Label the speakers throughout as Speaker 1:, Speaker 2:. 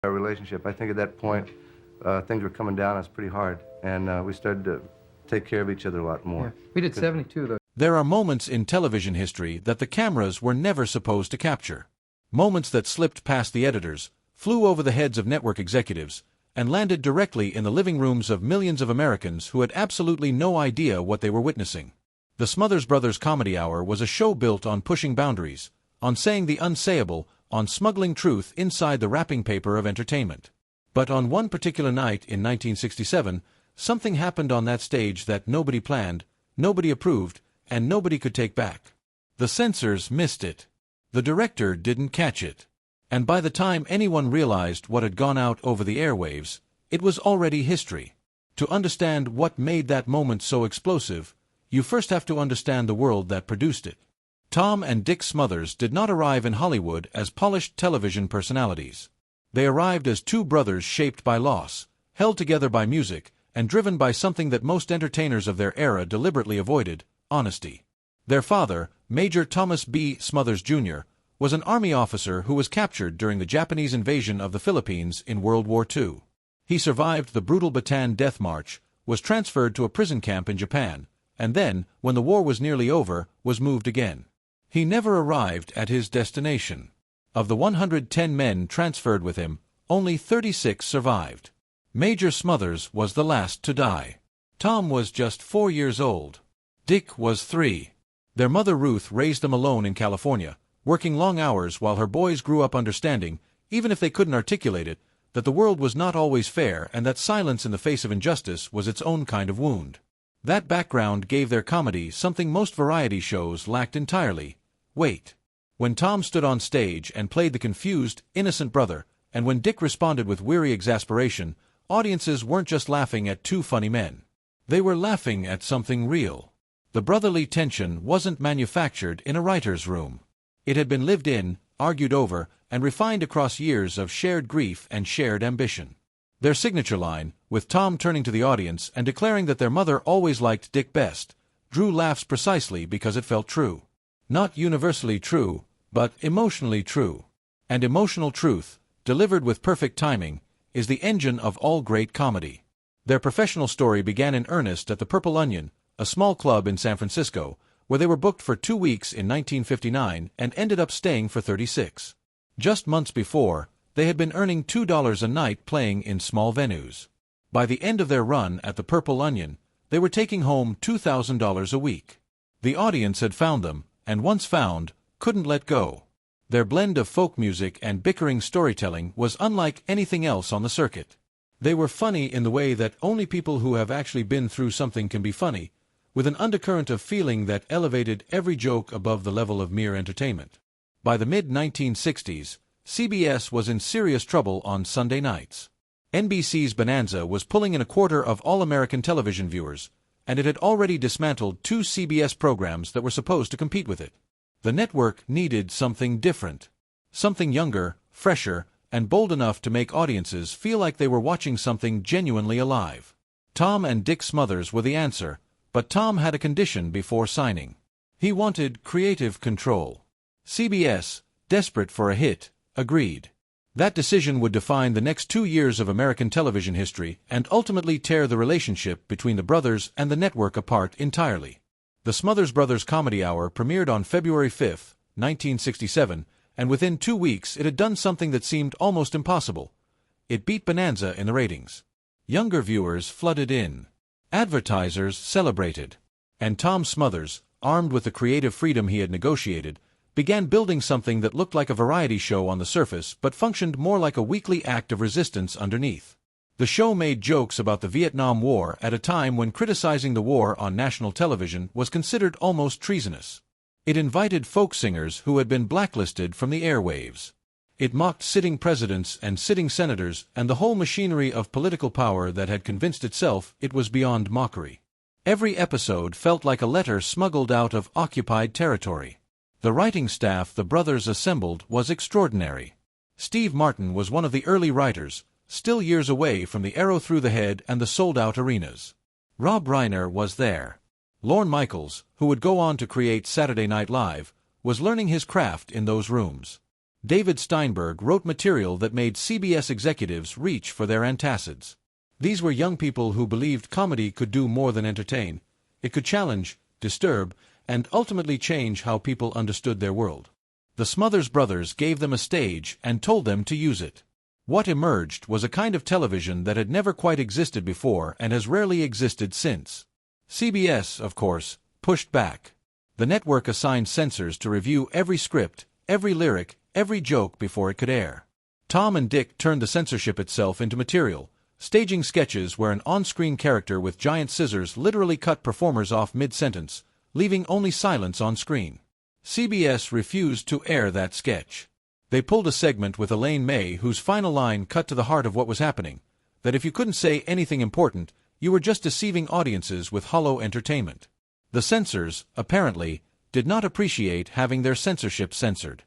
Speaker 1: Our relationship, I think at that point, things were coming down on us pretty hard, and we started to take care of each other a lot more.
Speaker 2: Yeah. We did 72, though.
Speaker 3: There are moments in television history that the cameras were never supposed to capture. Moments that slipped past the editors, flew over the heads of network executives, and landed directly in the living rooms of millions of Americans who had absolutely no idea what they were witnessing. The Smothers Brothers Comedy Hour was a show built on pushing boundaries, on saying the unsayable, on smuggling truth inside the wrapping paper of entertainment. But on one particular night in 1967, something happened on that stage that nobody planned, nobody approved, and nobody could take back. The censors missed it. The director didn't catch it. And by the time anyone realized what had gone out over the airwaves, it was already history. To understand what made that moment so explosive, you first have to understand the world that produced it. Tom and Dick Smothers did not arrive in Hollywood as polished television personalities. They arrived as two brothers shaped by loss, held together by music, and driven by something that most entertainers of their era deliberately avoided: honesty. Their father, Major Thomas B. Smothers, Jr., was an Army officer who was captured during the Japanese invasion of the Philippines in World War II. He survived the brutal Bataan Death March, was transferred to a prison camp in Japan, and then, when the war was nearly over, was moved again. He never arrived at his destination. Of the 110 men transferred with him, only 36 survived. Major Smothers was the last to die. Tom was just 4 years old. Dick was 3. Their mother Ruth raised them alone in California, working long hours while her boys grew up understanding, even if they couldn't articulate it, that the world was not always fair and that silence in the face of injustice was its own kind of wound. That background gave their comedy something most variety shows lacked entirely: weight. When Tom stood on stage and played the confused, innocent brother, and when Dick responded with weary exasperation, audiences weren't just laughing at two funny men. They were laughing at something real. The brotherly tension wasn't manufactured in a writer's room. It had been lived in, argued over, and refined across years of shared grief and shared ambition. Their signature line, with Tom turning to the audience and declaring that their mother always liked Dick best, drew laughs precisely because it felt true. Not universally true, but emotionally true. And emotional truth, delivered with perfect timing, is the engine of all great comedy. Their professional story began in earnest at the Purple Onion, a small club in San Francisco, where they were booked for 2 weeks in 1959 and ended up staying for 36. Just months before, they had been earning $2 a night playing in small venues. By the end of their run at the Purple Onion, they were taking home $2,000 a week. The audience had found them, and once found, couldn't let go. Their blend of folk music and bickering storytelling was unlike anything else on the circuit. They were funny in the way that only people who have actually been through something can be funny, with an undercurrent of feeling that elevated every joke above the level of mere entertainment. By the mid-1960s, CBS was in serious trouble on Sunday nights. NBC's Bonanza was pulling in a quarter of all American television viewers, and it had already dismantled 2 CBS programs that were supposed to compete with it. The network needed something different. Something younger, fresher, and bold enough to make audiences feel like they were watching something genuinely alive. Tom and Dick Smothers were the answer, but Tom had a condition before signing. He wanted creative control. CBS, desperate for a hit, agreed. That decision would define the next 2 years of American television history and ultimately tear the relationship between the brothers and the network apart entirely. The Smothers Brothers Comedy Hour premiered on February 5, 1967, and within 2 weeks it had done something that seemed almost impossible. It beat Bonanza in the ratings. Younger viewers flooded in. Advertisers celebrated. And Tom Smothers, armed with the creative freedom he had negotiated, began building something that looked like a variety show on the surface but functioned more like a weekly act of resistance underneath. The show made jokes about the Vietnam War at a time when criticizing the war on national television was considered almost treasonous. It invited folk singers who had been blacklisted from the airwaves. It mocked sitting presidents and sitting senators and the whole machinery of political power that had convinced itself it was beyond mockery. Every episode felt like a letter smuggled out of occupied territory. The writing staff the brothers assembled was extraordinary. Steve Martin was one of the early writers, still years away from the arrow through the head and the sold-out arenas. Rob Reiner was there. Lorne Michaels, who would go on to create Saturday Night Live, was learning his craft in those rooms. David Steinberg wrote material that made CBS executives reach for their antacids. These were young people who believed comedy could do more than entertain. It could challenge, disturb, and ultimately change how people understood their world. The Smothers brothers gave them a stage and told them to use it. What emerged was a kind of television that had never quite existed before and has rarely existed since. CBS, of course, pushed back. The network assigned censors to review every script, every lyric, every joke before it could air. Tom and Dick turned the censorship itself into material, staging sketches where an on-screen character with giant scissors literally cut performers off mid-sentence, leaving only silence on screen. CBS refused to air that sketch. They pulled a segment with Elaine May whose final line cut to the heart of what was happening, that if you couldn't say anything important, you were just deceiving audiences with hollow entertainment. The censors, apparently, did not appreciate having their censorship censored.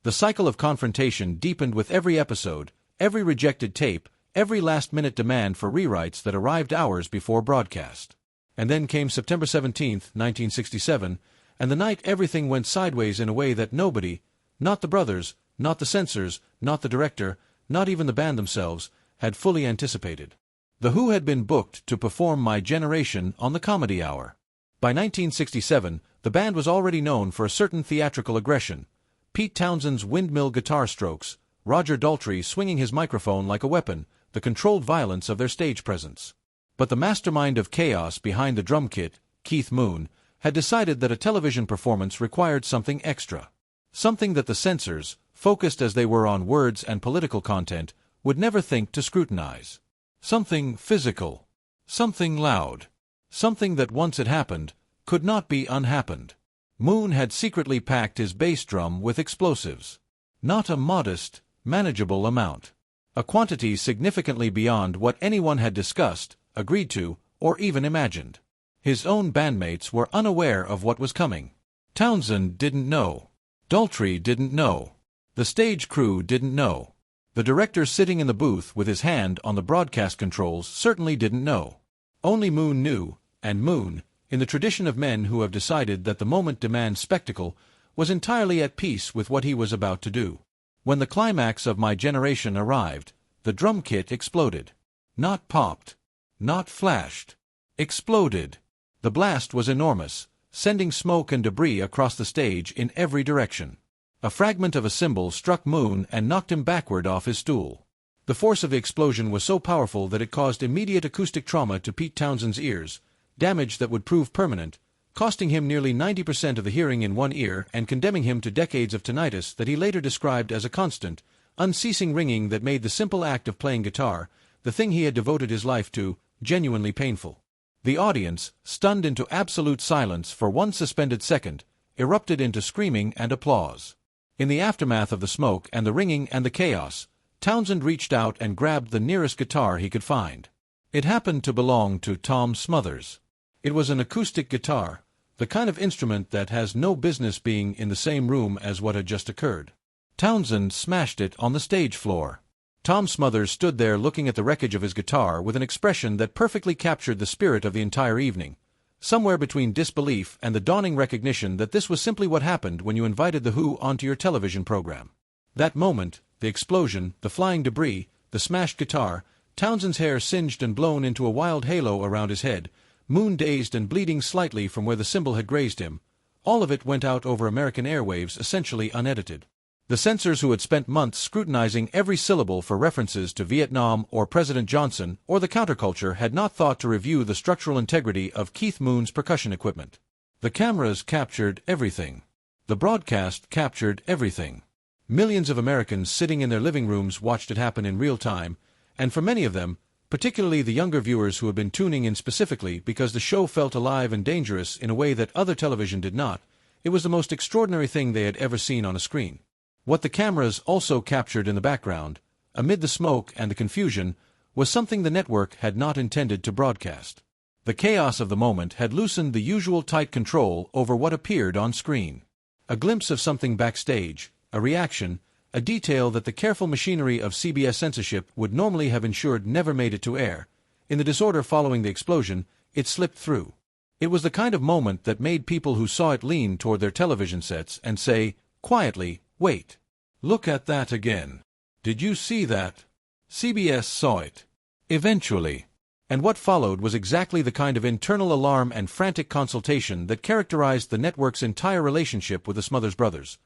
Speaker 3: The cycle of confrontation deepened with every episode, every rejected tape, every last-minute demand for rewrites that arrived hours before broadcast. And then came September 17, 1967, and the night everything went sideways in a way that nobody, not the brothers, not the censors, not the director, not even the band themselves, had fully anticipated. The Who had been booked to perform My Generation on the Comedy Hour. By 1967, the band was already known for a certain theatrical aggression. Pete Townshend's windmill guitar strokes, Roger Daltrey swinging his microphone like a weapon, the controlled violence of their stage presence. But the mastermind of chaos behind the drum kit, Keith Moon, had decided that a television performance required something extra. Something that the censors, focused as they were on words and political content, would never think to scrutinize. Something physical. Something loud. Something that once it happened, could not be unhappened. Moon had secretly packed his bass drum with explosives. Not a modest, manageable amount. A quantity significantly beyond what anyone had discussed, agreed to, or even imagined. His own bandmates were unaware of what was coming. Townshend didn't know. Daltrey didn't know. The stage crew didn't know. The director sitting in the booth with his hand on the broadcast controls certainly didn't know. Only Moon knew, and Moon, in the tradition of men who have decided that the moment demands spectacle, was entirely at peace with what he was about to do. When the climax of My Generation arrived, the drum kit exploded. Not popped. Not flashed. Exploded. The blast was enormous, sending smoke and debris across the stage in every direction. A fragment of a cymbal struck Moon and knocked him backward off his stool. The force of the explosion was so powerful that it caused immediate acoustic trauma to Pete Townshend's ears, damage that would prove permanent, costing him nearly 90% of the hearing in one ear and condemning him to decades of tinnitus that he later described as a constant, unceasing ringing that made the simple act of playing guitar, the thing he had devoted his life to, genuinely painful. The audience, stunned into absolute silence for one suspended second, erupted into screaming and applause. In the aftermath of the smoke and the ringing and the chaos, Townshend reached out and grabbed the nearest guitar he could find. It happened to belong to Tom Smothers. It was an acoustic guitar, the kind of instrument that has no business being in the same room as what had just occurred. Townshend smashed it on the stage floor. Tom Smothers stood there looking at the wreckage of his guitar with an expression that perfectly captured the spirit of the entire evening, somewhere between disbelief and the dawning recognition that this was simply what happened when you invited The Who onto your television program. That moment, the explosion, the flying debris, the smashed guitar, Townshend's hair singed and blown into a wild halo around his head, Moon dazed and bleeding slightly from where the cymbal had grazed him, all of it went out over American airwaves essentially unedited. The censors who had spent months scrutinizing every syllable for references to Vietnam or President Johnson or the counterculture had not thought to review the structural integrity of Keith Moon's percussion equipment. The cameras captured everything. The broadcast captured everything. Millions of Americans sitting in their living rooms watched it happen in real time, and for many of them, particularly the younger viewers who had been tuning in specifically because the show felt alive and dangerous in a way that other television did not, it was the most extraordinary thing they had ever seen on a screen. What the cameras also captured in the background, amid the smoke and the confusion, was something the network had not intended to broadcast. The chaos of the moment had loosened the usual tight control over what appeared on screen. A glimpse of something backstage, a reaction, a detail that the careful machinery of CBS censorship would normally have ensured never made it to air. In the disorder following the explosion, it slipped through. It was the kind of moment that made people who saw it lean toward their television sets and say, quietly, wait. Look at that again. Did you see that? CBS saw it. Eventually. And what followed was exactly the kind of internal alarm and frantic consultation that characterized the network's entire relationship with the Smothers Brothers.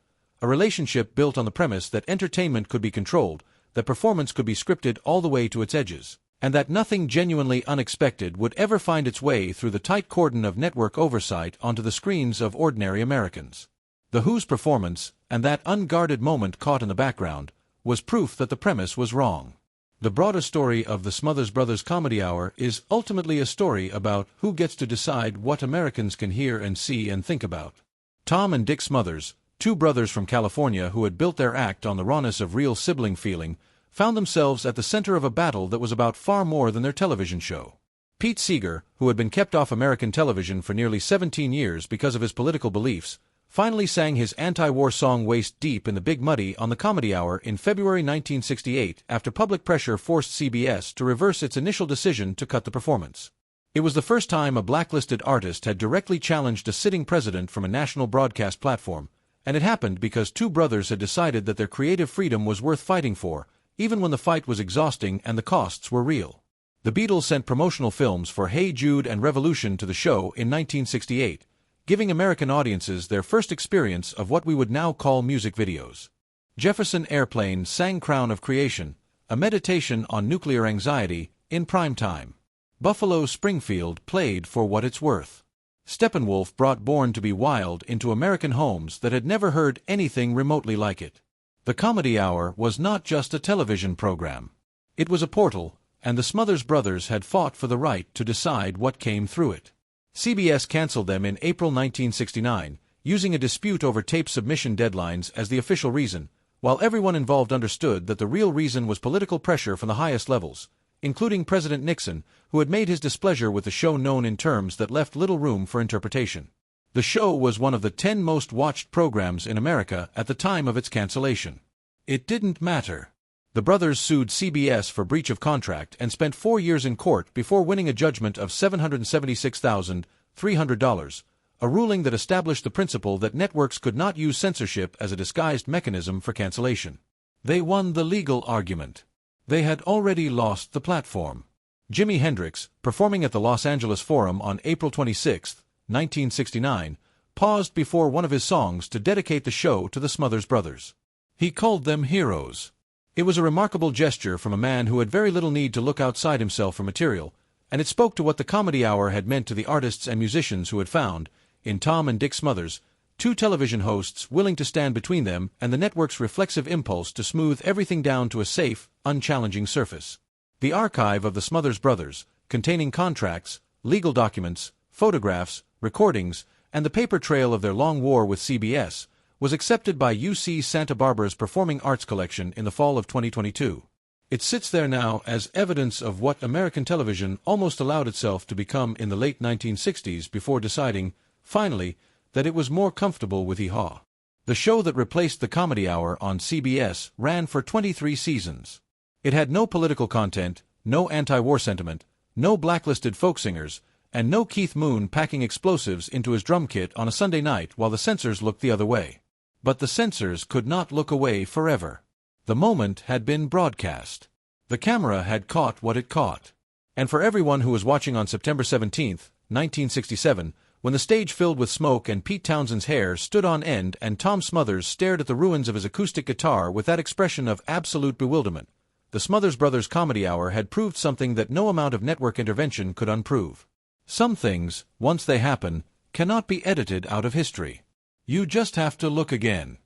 Speaker 3: A relationship built on the premise that entertainment could be controlled, that performance could be scripted all the way to its edges, and that nothing genuinely unexpected would ever find its way through the tight cordon of network oversight onto the screens of ordinary Americans. The Who's performance, and that unguarded moment caught in the background, was proof that the premise was wrong. The broader story of the Smothers Brothers Comedy Hour is ultimately a story about who gets to decide what Americans can hear and see and think about. Tom and Dick Smothers, two brothers from California who had built their act on the rawness of real sibling feeling, found themselves at the center of a battle that was about far more than their television show. Pete Seeger, who had been kept off American television for nearly 17 years because of his political beliefs, finally sang his anti-war song Waist Deep in the Big Muddy on the Comedy Hour in February 1968 after public pressure forced CBS to reverse its initial decision to cut the performance. It was the first time a blacklisted artist had directly challenged a sitting president from a national broadcast platform, and it happened because two brothers had decided that their creative freedom was worth fighting for, even when the fight was exhausting and the costs were real. The Beatles sent promotional films for Hey Jude and Revolution to the show in 1968, giving American audiences their first experience of what we would now call music videos. Jefferson Airplane sang Crown of Creation, a meditation on nuclear anxiety, in prime time. Buffalo Springfield played For What It's Worth. Steppenwolf brought Born to Be Wild into American homes that had never heard anything remotely like it. The Comedy Hour was not just a television program. It was a portal, and the Smothers Brothers had fought for the right to decide what came through it. CBS canceled them in April 1969, using a dispute over tape submission deadlines as the official reason, while everyone involved understood that the real reason was political pressure from the highest levels, including President Nixon, who had made his displeasure with the show known in terms that left little room for interpretation. The show was one of the 10 most watched programs in America at the time of its cancellation. It didn't matter. The brothers sued CBS for breach of contract and spent 4 years in court before winning a judgment of $776,300, a ruling that established the principle that networks could not use censorship as a disguised mechanism for cancellation. They won the legal argument. They had already lost the platform. Jimi Hendrix, performing at the Los Angeles Forum on April 26, 1969, paused before one of his songs to dedicate the show to the Smothers Brothers. He called them heroes. It was a remarkable gesture from a man who had very little need to look outside himself for material, and it spoke to what the Comedy Hour had meant to the artists and musicians who had found, in Tom and Dick Smothers, two television hosts willing to stand between them and the network's reflexive impulse to smooth everything down to a safe, unchallenging surface. The archive of the Smothers Brothers, containing contracts, legal documents, photographs, recordings, and the paper trail of their long war with CBS, was accepted by UC Santa Barbara's Performing Arts Collection in the fall of 2022. It sits there now as evidence of what American television almost allowed itself to become in the late 1960s before deciding, finally, that it was more comfortable with hee-haw. The show that replaced the Comedy Hour on CBS ran for 23 seasons. It had no political content, no anti-war sentiment, no blacklisted folk singers, and no Keith Moon packing explosives into his drum kit on a Sunday night while the censors looked the other way. But the censors could not look away forever. The moment had been broadcast. The camera had caught what it caught. And for everyone who was watching on September 17, 1967, when the stage filled with smoke and Pete Townshend's hair stood on end and Tom Smothers stared at the ruins of his acoustic guitar with that expression of absolute bewilderment, the Smothers Brothers Comedy Hour had proved something that no amount of network intervention could unprove. Some things, once they happen, cannot be edited out of history. You just have to look again.